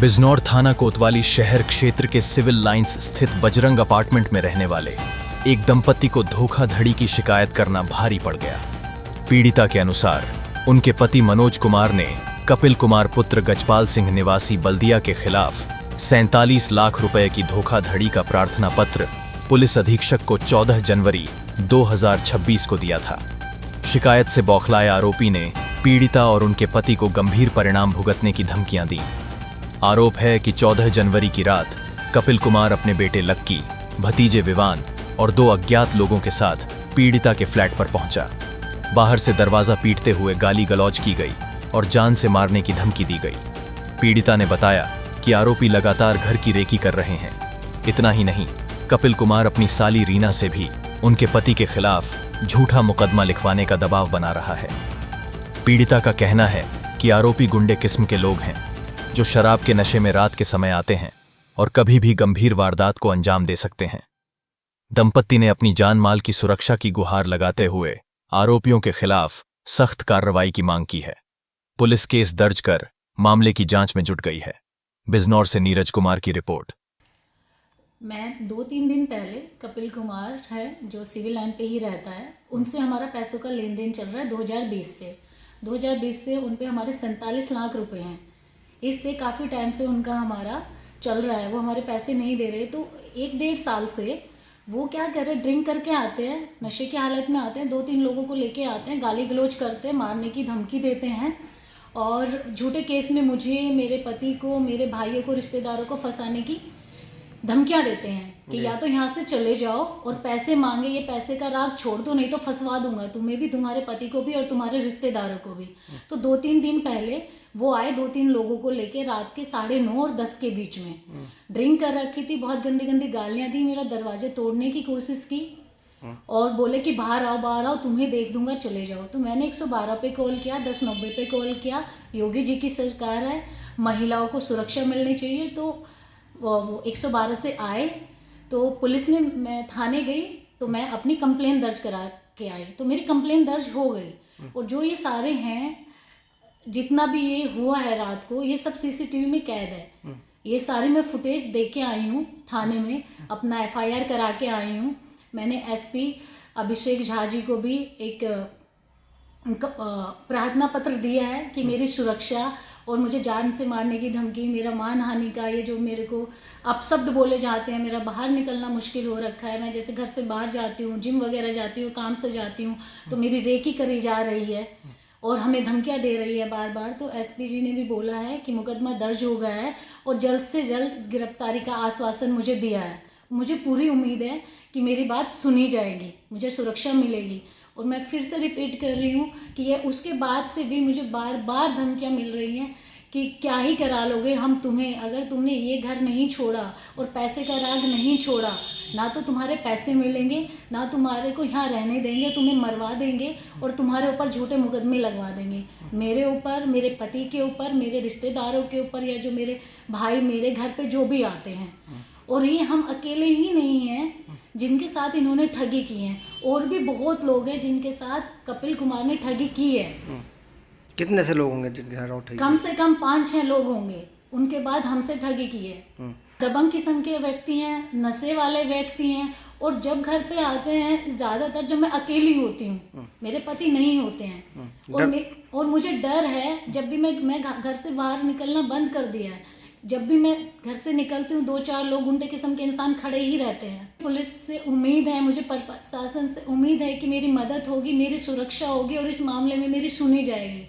बिजनौर थाना कोतवाली शहर क्षेत्र के सिविल लाइंस स्थित बजरंग अपार्टमेंट में रहने वाले एक दंपति को धोखाधड़ी की शिकायत करना भारी पड़ गया। पीड़िता के अनुसार उनके पति मनोज कुमार ने कपिल कुमार पुत्र गजपाल सिंह निवासी बल्दिया के खिलाफ 47 लाख रुपए की धोखाधड़ी का प्रार्थना पत्र पुलिस अधीक्षक को 14 जनवरी 2026 को दिया था। शिकायत से बौखलाए आरोपी ने पीड़िता और उनके पति को गंभीर परिणाम भुगतने की धमकियां दी। आरोप है कि 14 जनवरी की रात कपिल कुमार अपने बेटे लक्की, भतीजे विवान और 2 अज्ञात लोगों के साथ पीड़िता के फ्लैट पर पहुंचा। बाहर से दरवाजा पीटते हुए गाली गलौज की गई और जान से मारने की धमकी दी गई। पीड़िता ने बताया कि आरोपी लगातार घर की रेकी कर रहे हैं। इतना ही नहीं, कपिल कुमार अपनी साली रीना से भी उनके पति के खिलाफ झूठा मुकदमा लिखवाने का दबाव बना रहा है। पीड़िता का कहना है कि आरोपी गुंडे किस्म के लोग हैं जो शराब के नशे में रात के समय आते हैं और कभी भी गंभीर वारदात को अंजाम दे सकते हैं। दंपति ने अपनी जान माल की सुरक्षा की गुहार लगाते हुए आरोपियों के खिलाफ सख्त कार्रवाई की मांग की है। पुलिस केस दर्ज कर मामले की जांच में जुट गई है। बिजनौर से नीरज कुमार की रिपोर्ट। मैं 2-3 दिन पहले कपिल कुमार है जो सिविल लाइन पे ही रहता है, उनसे हमारा पैसों का लेन देन चल रहा है 2020 से उन पे हमारे 47 लाख रुपए हैं। इससे काफ़ी टाइम से उनका हमारा चल रहा है, वो हमारे पैसे नहीं दे रहे। तो 1-1.5 साल से वो क्या कर रहे, ड्रिंक करके आते हैं, नशे की हालत में आते हैं, 2-3 लोगों को लेके आते हैं, गाली गलौज करते हैं, मारने की धमकी देते हैं और झूठे केस में मुझे, मेरे पति को, मेरे भाइयों को, रिश्तेदारों को फंसाने की धमकियां देते हैं कि या तो यहाँ से चले जाओ और पैसे मांगे, ये पैसे का राग छोड़ दो, नहीं तो फंसवा दूंगा तुम्हें भी, तुम्हारे पति को भी और तुम्हारे रिश्तेदारों को भी। तो 2-3 दिन पहले वो आए 2-3 लोगों को लेके रात के 9:30 और 10 के बीच में। ड्रिंक कर रखी थी, बहुत गंदी गंदी गालियां दी, मेरा दरवाजे तोड़ने की कोशिश की और बोले कि बाहर आओ, तुम्हें देख दूंगा, चले जाओ। तो मैंने 112 पे कॉल किया, 1090 पे कॉल किया। योगी जी की सरकार है, महिलाओं को सुरक्षा मिलनी चाहिए, तो वो 112 से आए। तो पुलिस ने, मैं थाने गई तो मैं अपनी कंप्लेन दर्ज करा के आई, तो मेरी कंप्लेन दर्ज हो गई। और जो ये सारे हैं, जितना भी ये हुआ है रात को, ये सब सीसीटीवी में कैद है। ये सारी मैं फुटेज देख के आई हूँ थाने में, अपना FIR करा के आई हूँ। मैंने SP अभिषेक झा जी को भी एक प्रार्थना पत्र दिया है कि मेरी सुरक्षा और मुझे जान से मारने की धमकी, मेरा मानहानि का, ये जो मेरे को अपशब्द बोले जाते हैं, मेरा बाहर निकलना मुश्किल हो रखा है। मैं जैसे घर से बाहर जाती हूँ, जिम वगैरह जाती हूँ, काम से जाती हूँ, तो मेरी रेकी करी जा रही है और हमें धमकियां दे रही है बार बार। तो SP जी ने भी बोला है कि मुकदमा दर्ज हो गया है और जल्द से जल्द गिरफ्तारी का आश्वासन मुझे दिया है। मुझे पूरी उम्मीद है कि मेरी बात सुनी जाएगी, मुझे सुरक्षा मिलेगी। और मैं फिर से रिपीट कर रही हूँ कि ये उसके बाद से भी मुझे बार बार धमकियाँ मिल रही हैं कि क्या ही करा लोगे हम तुम्हें, अगर तुमने ये घर नहीं छोड़ा और पैसे का राग नहीं छोड़ा, ना तो तुम्हारे पैसे मिलेंगे, ना तुम्हारे को यहाँ रहने देंगे, तुम्हें मरवा देंगे और तुम्हारे ऊपर झूठे मुकदमे लगवा देंगे, मेरे ऊपर, मेरे पति के ऊपर, मेरे रिश्तेदारों के ऊपर, या जो मेरे भाई मेरे घर पे जो भी आते हैं। और ये हम अकेले ही नहीं हैं जिनके साथ इन्होंने ठगी की है, और भी बहुत लोग हैं जिनके साथ कपिल कुमार ने ठगी की है। कितने से लोग होंगे जिनके साथ ठगी? कम से कम 5-6 लोग होंगे, उनके बाद हमसे ठगी की है। दबंग किस्म के व्यक्ति हैं, नशे वाले व्यक्ति हैं। और जब घर पे आते हैं, ज़्यादातर जब मैं अकेली होती हूँ, मेरे पति नहीं होते हैं, और मुझे डर है, जब भी मैं घर से बाहर निकलना बंद कर दिया है। जब भी मैं घर से निकलती हूँ, 2-4 लोग गुंडे किस्म के इंसान खड़े ही रहते हैं। पुलिस से उम्मीद है, मुझे प्रशासन से उम्मीद है कि मेरी मदद होगी, मेरी सुरक्षा होगी और इस मामले में मेरी सुनी जाएगी।